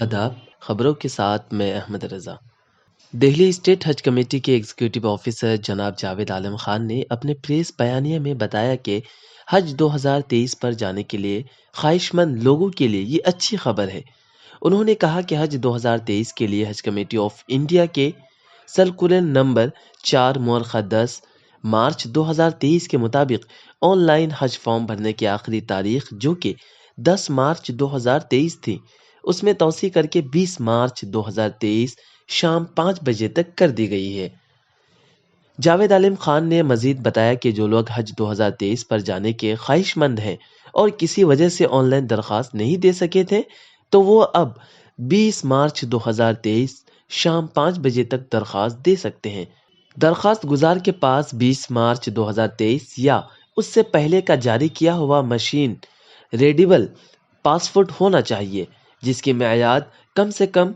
آداب، خبروں کے ساتھ میں احمد رضا۔ دہلی اسٹیٹ حج کمیٹی کے ایگزیکٹو آفیسر جناب جاوید عالم خان نے اپنے پریس بیانیے میں بتایا کہ حج 2023 پر جانے کے لیے خواہش مند لوگوں کے لیے یہ اچھی خبر ہے۔ انہوں نے کہا کہ حج 2023 کے لیے حج کمیٹی آف انڈیا کے سرکولر نمبر 4 مورخہ 10 مارچ 2023 کے مطابق آن لائن حج فارم بھرنے کی آخری تاریخ جو کہ 10 مارچ 2023 تھی، اس میں توسیع کر کے 20 مارچ 2023 شام 5 بجے تک کر دی گئی ہے۔ جاوید عالم خان نے مزید بتایا کہ جو لوگ حج 2023 پر جانے کے خواہش مند ہیں اور کسی وجہ سے آن لائن درخواست نہیں دے سکے تھے تو وہ اب 20 مارچ 2023 شام 5 بجے تک درخواست دے سکتے ہیں۔ درخواست گزار کے پاس 20 مارچ 2023 یا اس سے پہلے کا جاری کیا ہوا مشین ریڈیبل پاسپورٹ ہونا چاہیے، جس کی میعاد کم سے کم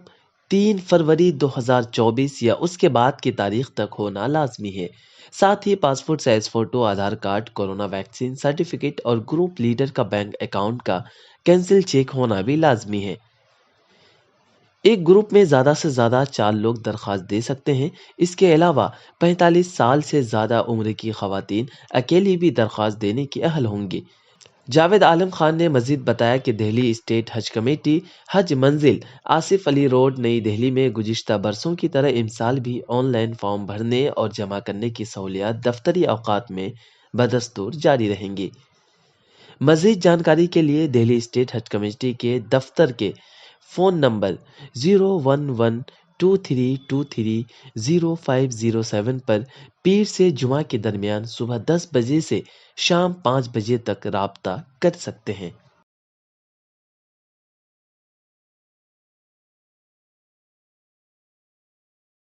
3 فروری 2024 یا اس کے بعد کی تاریخ تک ہونا لازمی ہے۔ ساتھ ہی passport size photo, Aadhaar card, corona vaccine certificate اور گروپ لیڈر کا بینک اکاؤنٹ کا کینسل چیک ہونا بھی لازمی ہے۔ ایک گروپ میں زیادہ سے زیادہ 4 لوگ درخواست دے سکتے ہیں۔ اس کے علاوہ 45 سال سے زیادہ عمر کی خواتین اکیلی بھی درخواست دینے کی اہل ہوں گی۔ جاوید عالم خان نے مزید بتایا کہ دہلی اسٹیٹ حج کمیٹی حج منزل آصف علی روڈ نئی دہلی میں گزشتہ برسوں کی طرح امسال بھی آن لائن فارم بھرنے اور جمع کرنے کی سہولیات دفتری اوقات میں بدستور جاری رہیں گی۔ مزید جانکاری کے لیے دہلی اسٹیٹ حج کمیٹی کے دفتر کے فون نمبر 01123230507 پر پیر سے جمعہ کے درمیان صبح 10 بجے سے شام 5 بجے تک رابطہ کر سکتے ہیں۔